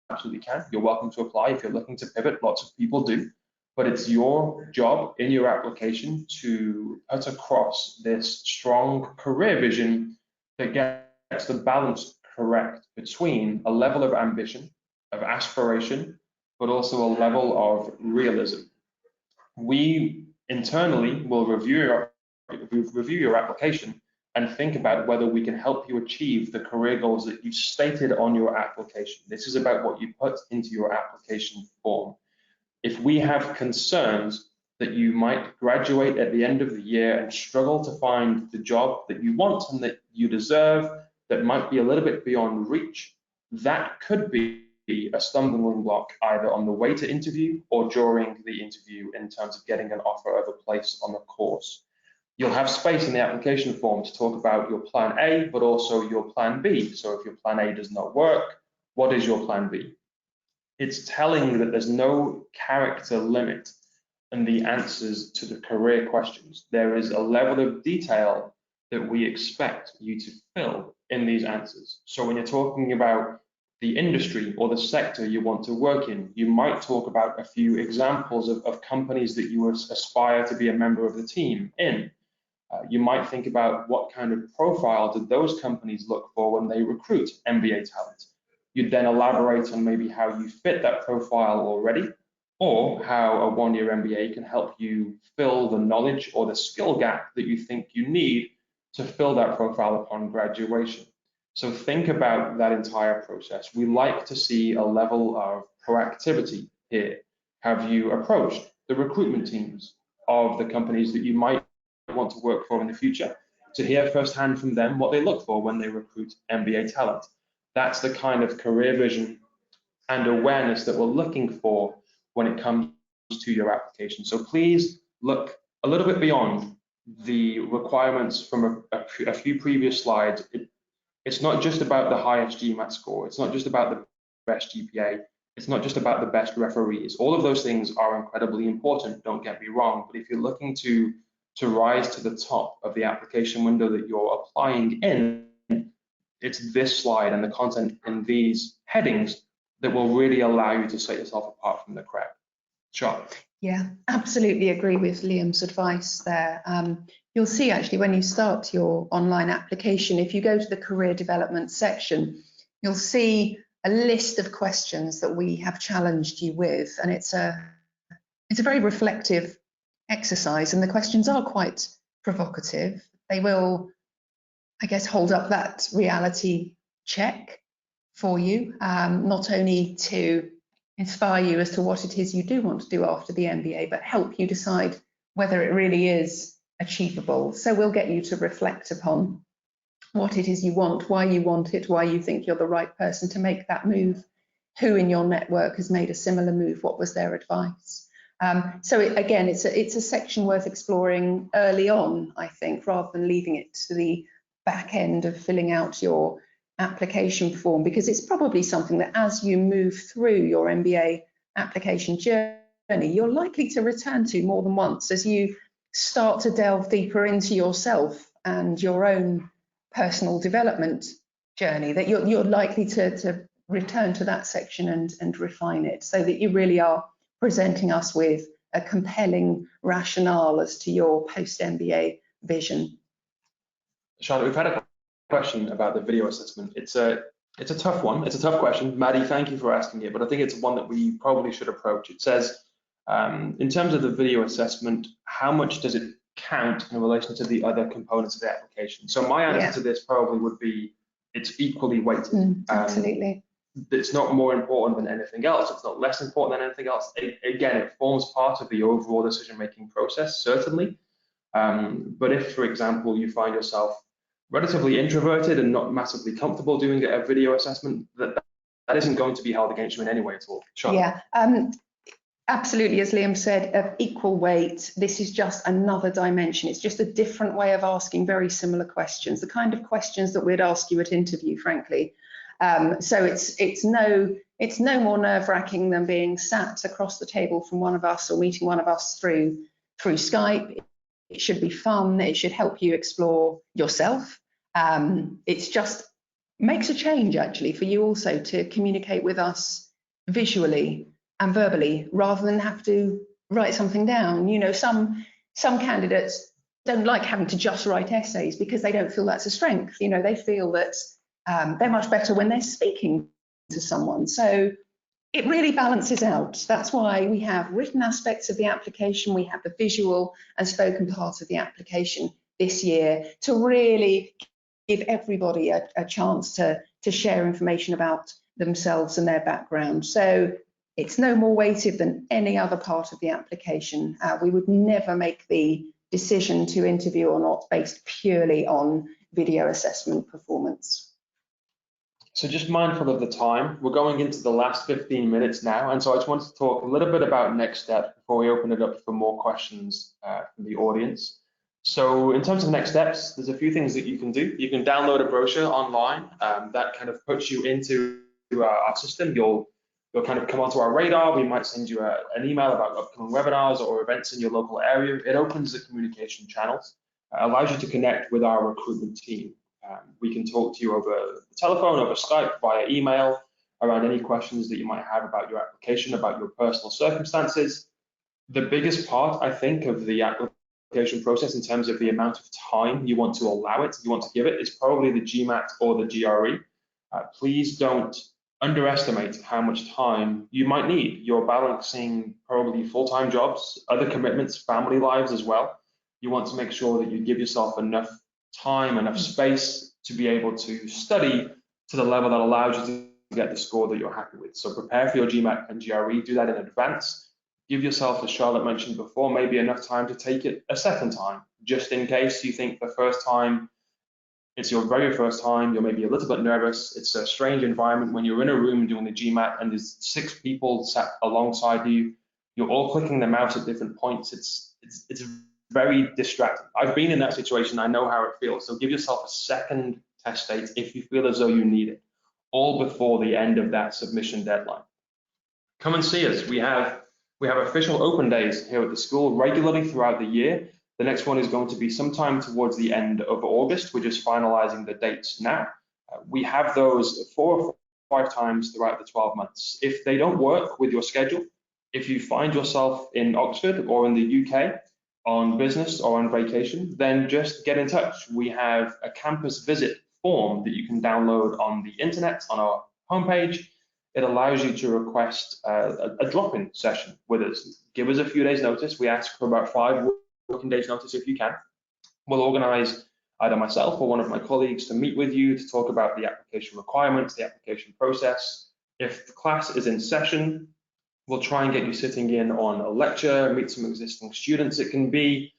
absolutely can. You're welcome to apply if you're looking to pivot. Lots of people do. But it's your job in your application to put across this strong career vision that gets the balance correct between a level of ambition, of aspiration, but also a level of realism. We internally will review your application and think about whether we can help you achieve the career goals that you stated on your application. This is about what you put into your application form. If we have concerns that you might graduate at the end of the year and struggle to find the job that you want and that you deserve, that might be a little bit beyond reach, that could be a stumbling block either on the way to interview or during the interview in terms of getting an offer of a place on the course. You'll have space in the application form to talk about your plan A, but also your plan B. So if your plan A does not work, what is your plan B? It's telling that there's no character limit in the answers to the career questions. There is a level of detail that we expect you to fill in these answers. So when you're talking about the industry or the sector you want to work in, you might talk about a few examples of companies that you aspire to be a member of the team in. You might think about what kind of profile do those companies look for when they recruit MBA talent. You'd then elaborate on maybe how you fit that profile already, or how a one-year MBA can help you fill the knowledge or the skill gap that you think you need to fill that profile upon graduation. So think about that entire process. We like to see a level of proactivity here. Have you approached the recruitment teams of the companies that you might want to work for in the future to hear firsthand from them what they look for when they recruit MBA talent? That's the kind of career vision and awareness that we're looking for when it comes to your application. So please look a little bit beyond the requirements from a few previous slides. It's not just about the highest GMAT score. It's not just about the best GPA. It's not just about the best referees. All of those things are incredibly important, don't get me wrong. But if you're looking to rise to the top of the application window that you're applying in, it's this slide and the content in these headings that will really allow you to set yourself apart from the crowd. Charlotte. Yeah, absolutely agree with Liam's advice there. You'll see actually when you start your online application, if you go to the career development section, you'll see list of questions that we have challenged you with, and it's a very reflective exercise, and the questions are quite provocative. They will, I guess, hold up that reality check for you, not only to inspire you as to what it is you do want to do after the MBA, but help you decide whether it really is achievable. So we'll get you to reflect upon what it is you want, why you want it, why you think you're the right person to make that move, who in your network has made a similar move, what was their advice. Again, it's a section worth exploring early on, I think, rather than leaving it to the back end of filling out your application form, because it's probably something that as you move through your MBA application journey, you're likely to return to more than once as you start to delve deeper into yourself and your own personal development journey, that you're likely to return to that section and refine it, so that you really are presenting us with a compelling rationale as to your post-MBA vision. Charlotte, we've had a question about the video assessment. It's a tough one. It's a tough question. Maddie, thank you for asking it, but I think it's one that we probably should approach. It says, in terms of the video assessment, how much does it count in relation to the other components of the application? So my answer to this probably would be it's equally weighted. Absolutely. It's not more important than anything else. It's not less important than anything else. Again, it forms part of the overall decision-making process, certainly. But if, for example, you find yourself relatively introverted and not massively comfortable doing a video assessment, that isn't going to be held against you in any way at all. Charlotte. Yeah, absolutely. As Liam said, of equal weight. This is just another dimension. It's just a different way of asking very similar questions, the kind of questions that we'd ask you at interview, frankly. So it's no more nerve-wracking than being sat across the table from one of us or meeting one of us through Skype. It should be fun. It should help you explore yourself. It's just makes a change actually for you also to communicate with us visually and verbally rather than have to write something down. You know, some candidates don't like having to just write essays because they don't feel that's a strength. You know, they feel that they're much better when they're speaking to someone. So it really balances out. That's why we have written aspects of the application, we have the visual and spoken part of the application this year to really give everybody a chance to share information about themselves and their background. So it's no more weighted than any other part of the application. We would never make the decision to interview or not based purely on video assessment performance. So just mindful of the time, we're going into the last 15 minutes now, and so I just wanted to talk a little bit about next steps before we open it up for more questions from the audience. So in terms of next steps, there's a few things that you can do. You can download a brochure online that kind of puts you into our system. You'll kind of come onto our radar. We might send you an email about upcoming webinars or events in your local area. It opens the communication channels, allows you to connect with our recruitment team. We can talk to you over the telephone, over Skype, via email, around any questions that you might have about your application, about your personal circumstances. The biggest part, I think, of the application process in terms of the amount of time you want to allow it, you want to give it, is probably the GMAT or the GRE. Please don't underestimate how much time you might need. You're balancing probably full-time jobs, other commitments, family lives as well. You want to make sure that you give yourself enough time, enough space to be able to study to the level that allows you to get the score that you're happy with. So prepare for your GMAT and GRE, do that in advance. Give yourself, as Charlotte mentioned before, maybe enough time to take it a second time, just in case you think the first time, it's your very first time, you're maybe a little bit nervous. It's a strange environment when you're in a room doing the GMAT and there's 6 people sat alongside you. You're all clicking the mouse at different points. It's very distracting. I've been in that situation. I know how it feels. So give yourself a second test date if you feel as though you need it, all before the end of that submission deadline. Come and see us. We have official open days here at the school regularly throughout the year. The next one is going to be sometime towards the end of August. We're just finalizing the dates now. We have those 4 or 5 times throughout the 12 months. If they don't work with your schedule, if you find yourself in Oxford or in the UK on business or on vacation, then just get in touch. We have a campus visit form that you can download on the internet, on our homepage. It allows you to request a drop-in session with us. Give us a few days notice. We ask for about 5 working days notice if you can. We'll organize either myself or one of my colleagues to meet with you to talk about the application requirements, the application process. If the class is in session, we'll try and get you sitting in on a lecture, meet some existing students. It can be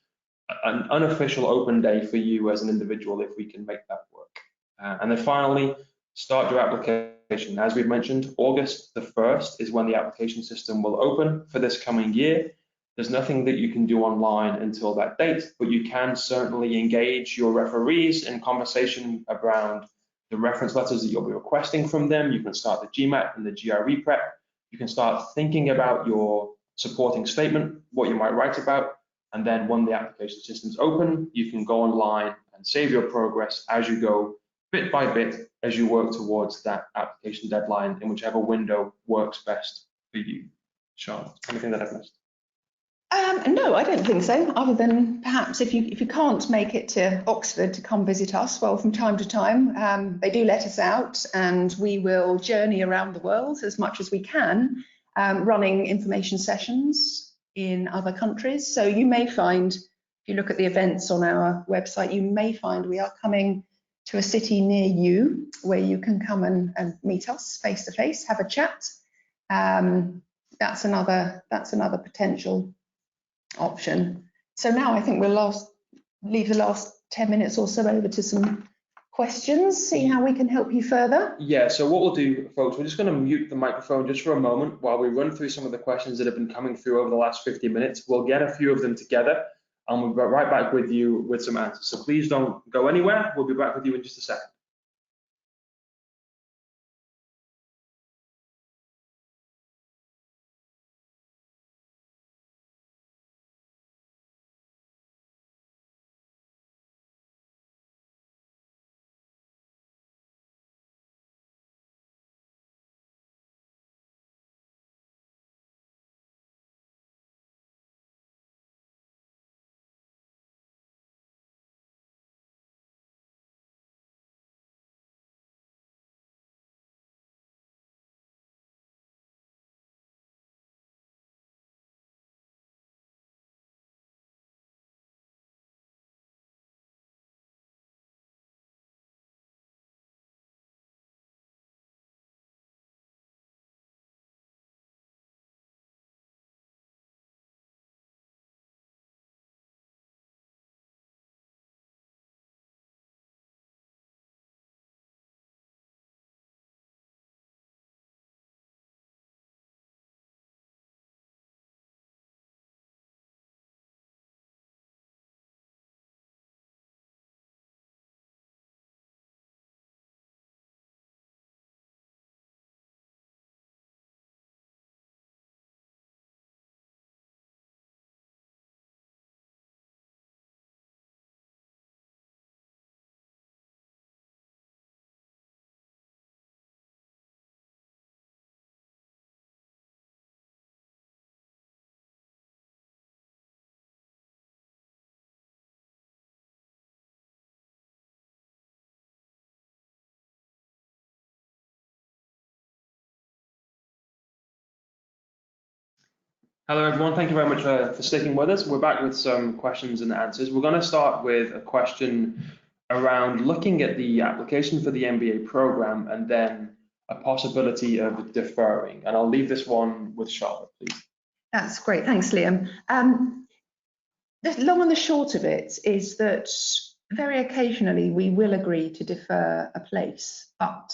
an unofficial open day for you as an individual if we can make that work. And then finally, start your application. As we've mentioned, August the 1st is when the application system will open for this coming year. There's nothing that you can do online until that date, but you can certainly engage your referees in conversation around the reference letters that you'll be requesting from them. You can start the GMAT and the GRE prep. You can start thinking about your supporting statement, what you might write about, and then when the application system's open, you can go online and save your progress as you go, bit by bit, as you work towards that application deadline in whichever window works best for you. Charlotte, anything that I've missed? No, I don't think so, other than perhaps if you can't make it to Oxford to come visit us, well, from time to time, they do let us out and we will journey around the world as much as we can, running information sessions in other countries. So you may find, if you look at the events on our website, you may find we are coming to a city near you where you can come and meet us face to face, have a chat. That's another potential option. So now I think we'll leave the last 10 minutes or so over to some questions, see how we can help you further. Yeah, so what we'll do, folks, we're just going to mute the microphone just for a moment while we run through some of the questions that have been coming through over the last 50 minutes. We'll get a few of them together and we'll be right back with you with some answers. So please don't go anywhere. We'll be back with you in just a second. Hello, everyone. Thank you very much for sticking with us. We're back with some questions and answers. We're going to start with a question around looking at the application for the MBA program and then a possibility of deferring. And I'll leave this one with Charlotte, please. That's great. Thanks, Liam. The long and the short of it is that very occasionally we will agree to defer a place, but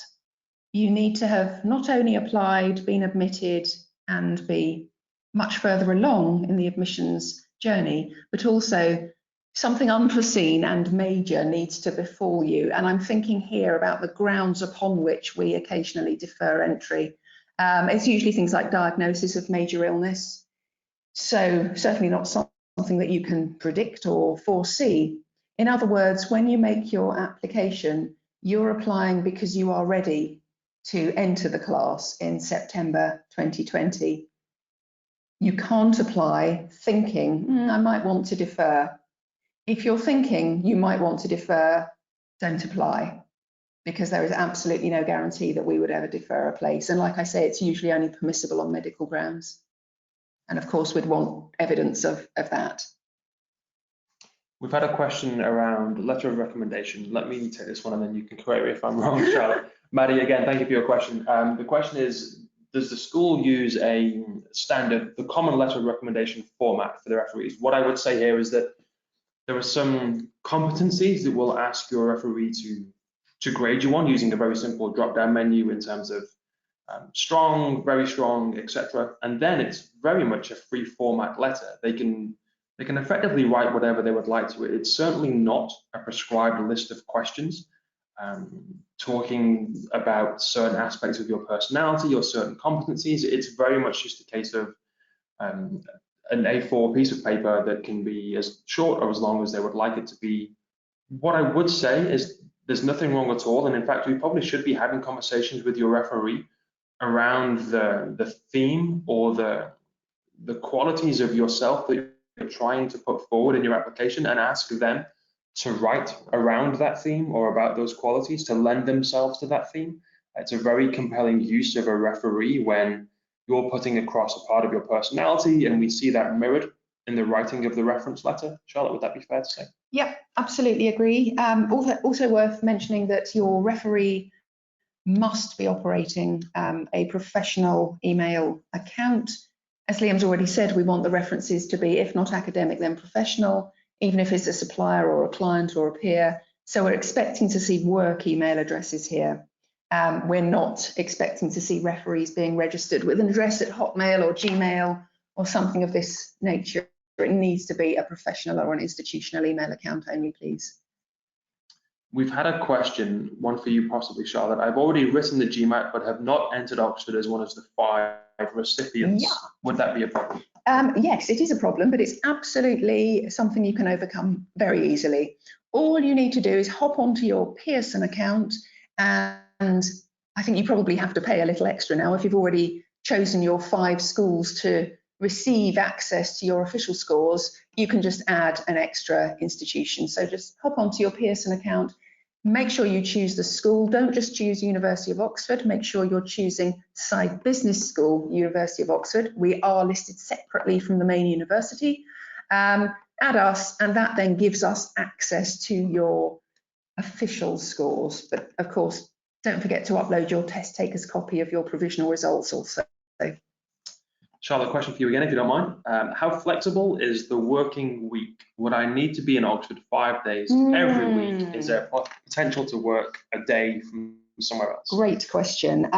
you need to have not only applied, been admitted, and be much further along in the admissions journey, but also something unforeseen and major needs to befall you. And I'm thinking here about the grounds upon which we occasionally defer entry. It's usually things like diagnosis of major illness. So certainly not something that you can predict or foresee. In other words, when you make your application, you're applying because you are ready to enter the class in September 2020. You can't apply thinking, I might want to defer. If you're thinking you might want to defer, don't apply. because there is absolutely no guarantee that we would ever defer a place. And like I say, it's usually only permissible on medical grounds. And of course, we'd want evidence of that. We've had a question around letter of recommendation. Let me take this one and then you can correct me if I'm wrong, Charlotte. Maddie, again, thank you for your question. The question is, does the school use a standard, the common letter of recommendation format for the referees? What I would say here is that there are some competencies that will ask your referee to grade you on using a very simple drop-down menu in terms of strong, very strong, etc. And then it's very much a free format letter. They can effectively write whatever they would like to it. It's certainly not a prescribed list of questions talking about certain aspects of your personality or certain competencies. It's very much just a case of an A4 piece of paper that can be as short or as long as they would like it to be. What I would say is there's nothing wrong at all. And in fact, we probably should be having conversations with your referee around the theme or the qualities of yourself that you're trying to put forward in your application, and ask them to write around that theme or about those qualities to lend themselves to that theme. It's a very compelling use of a referee when you're putting across a part of your personality, and we see that mirrored in the writing of the reference letter. Charlotte, would that be fair to say? Yep, absolutely agree. Also worth mentioning that your referee must be operating a professional email account. As Liam's already said, we want the references to be, if not academic, then professional, even if it's a supplier or a client or a peer. So we're expecting to see work email addresses here. We're not expecting to see referees being registered with an address at Hotmail or Gmail or something of this nature. It needs to be a professional or an institutional email account only, please. We've had a question, one for you possibly, Charlotte. I've already written the GMAT, but have not entered Oxford as one of the 5 recipients. Yeah. Would that be a problem? Yes, it is a problem, but it's absolutely something you can overcome very easily. All you need to do is hop onto your Pearson account, and I think you probably have to pay a little extra now if you've already chosen your 5 schools to receive access to your official scores. You can just add an extra institution. So just hop onto your Pearson account, make sure you choose the school. Don't just choose University of Oxford, make sure you're choosing Side Business School, University of Oxford. We are listed separately from the main university. Add us, and that then gives us access to your official scores. But of course, don't forget to upload your test taker's copy of your provisional results also. Charlotte, question for you again, if you don't mind. How flexible is the working week? Would I need to be in Oxford 5 days every week? Is there potential to work a day from somewhere else? Great question.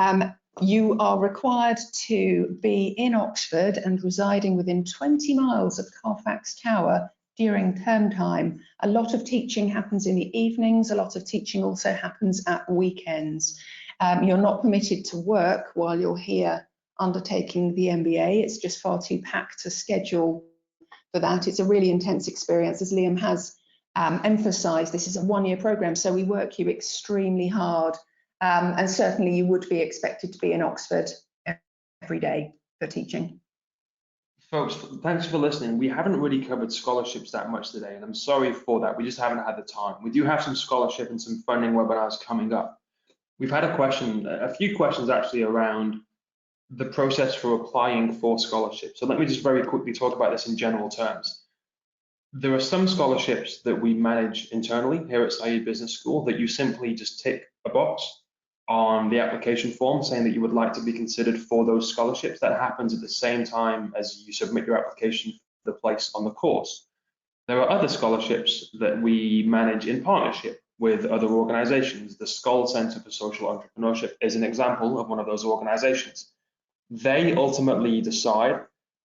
You are required to be in Oxford and residing within 20 miles of Carfax Tower during term time. A lot of teaching happens in the evenings. A lot of teaching also happens at weekends. You're not permitted to work while you're here undertaking the MBA. It's just far too packed to schedule for that. It's a really intense experience. As Liam has emphasised, this is a 1-year programme, so we work you extremely hard, and certainly you would be expected to be in Oxford every day for teaching. Folks, thanks for listening. We haven't really covered scholarships that much today, and I'm sorry for that. We just haven't had the time. We do have some scholarship and some funding webinars coming up. We've had a few questions actually around the process for applying for scholarships. So let me just very quickly talk about this in general terms. There are some scholarships that we manage internally here at Saïd Business School that you simply just tick a box on the application form saying that you would like to be considered for those scholarships. That happens at the same time as you submit your application for the place on the course. There are other scholarships that we manage in partnership with other organizations. The Skoll Centre for Social Entrepreneurship is an example of one of those organizations. They ultimately decide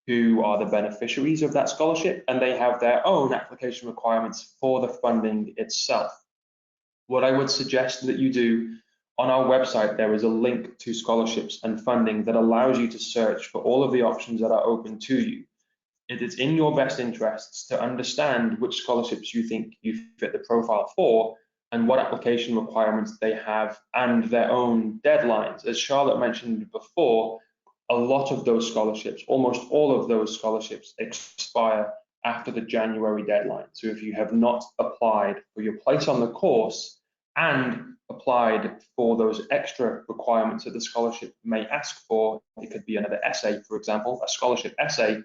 who are the beneficiaries of that scholarship, and they have their own application requirements for the funding itself. What I would suggest that you do, on our website, there is a link to scholarships and funding that allows you to search for all of the options that are open to you. It is in your best interests to understand which scholarships you think you fit the profile for and what application requirements they have and their own deadlines. As Charlotte mentioned before, a lot of those scholarships, almost all of those scholarships, expire after the January deadline. So if you have not applied for your place on the course and applied for those extra requirements that the scholarship may ask for, it could be another essay, for example, a scholarship essay,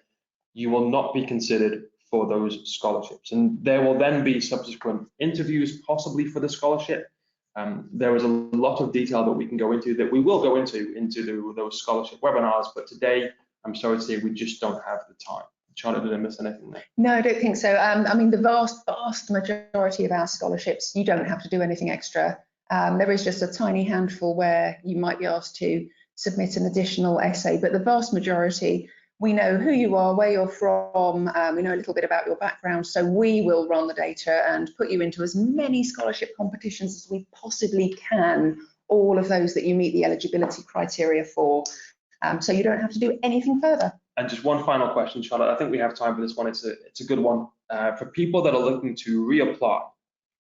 you will not be considered for those scholarships. And there will then be subsequent interviews, possibly for the scholarship. There is a lot of detail that we can go into, that we will go into those scholarship webinars, but today, I'm sorry to say, we just don't have the time. Charlotte, did I miss anything there? No, I don't think so. I mean, the vast majority of our scholarships, you don't have to do anything extra. There is just a tiny handful where you might be asked to submit an additional essay, but the vast majority, we know who you are, where you're from, we know a little bit about your background, so we will run the data and put you into as many scholarship competitions as we possibly can, all of those that you meet the eligibility criteria for. So you don't have to do anything further. And just one final question, Charlotte. I think we have time for this one. It's a good one. For people that are looking to reapply,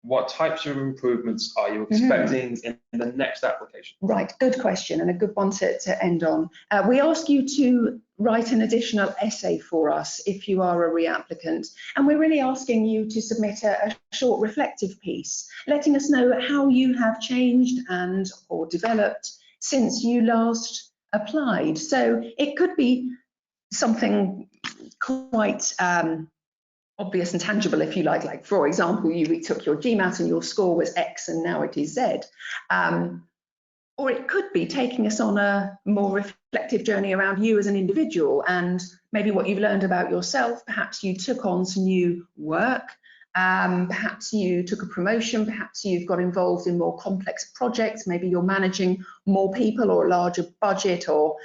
what types of improvements are you expecting in the next application? Right, good question, and a good one to end on. We ask you to write an additional essay for us if you are a reapplicant, and we're really asking you to submit a short reflective piece, letting us know how you have changed and or developed since you last applied. So it could be something quite obvious and tangible, if you like for example, you retook your GMAT and your score was X and now it is Z. Or it could be taking us on a more reflective journey around you as an individual and maybe what you've learned about yourself. Perhaps you took on some new work, perhaps you took a promotion, perhaps you've got involved in more complex projects, maybe you're managing more people or a larger budget, or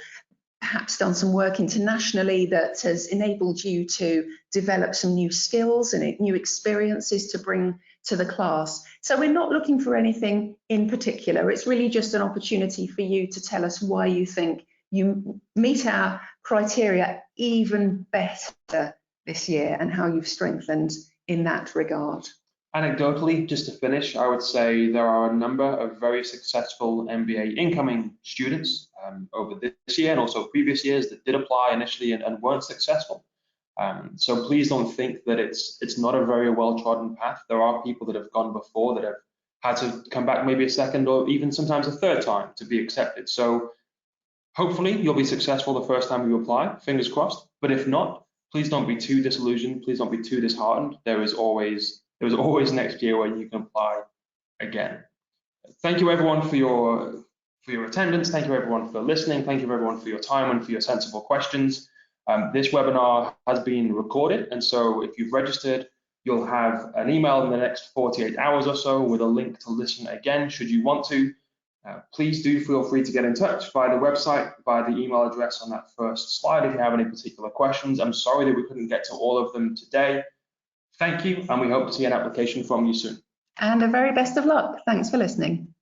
perhaps done some work internationally that has enabled you to develop some new skills and new experiences to bring to the class. So we're not looking for anything in particular. It's really just an opportunity for you to tell us why you think you meet our criteria even better this year and how you've strengthened in that regard. Anecdotally, just to finish, I would say there are a number of very successful MBA incoming students over this year and also previous years that did apply initially and weren't successful. So please don't think that it's not a very well-trodden path. There are people that have gone before that have had to come back maybe a second or even sometimes a third time to be accepted. So hopefully you'll be successful the first time you apply, fingers crossed. But if not, please don't be too disillusioned. Please don't be too disheartened. There's always next year where you can apply again. Thank you everyone for your attendance. Thank you everyone for listening. Thank you everyone for your time and for your sensible questions. This webinar has been recorded, and so if you've registered, you'll have an email in the next 48 hours or so with a link to listen again should you want to. Please do feel free to get in touch via the website, via the email address on that first slide if you have any particular questions. I'm sorry that we couldn't get to all of them today. Thank you, and we hope to see an application from you soon. And the very best of luck. Thanks for listening.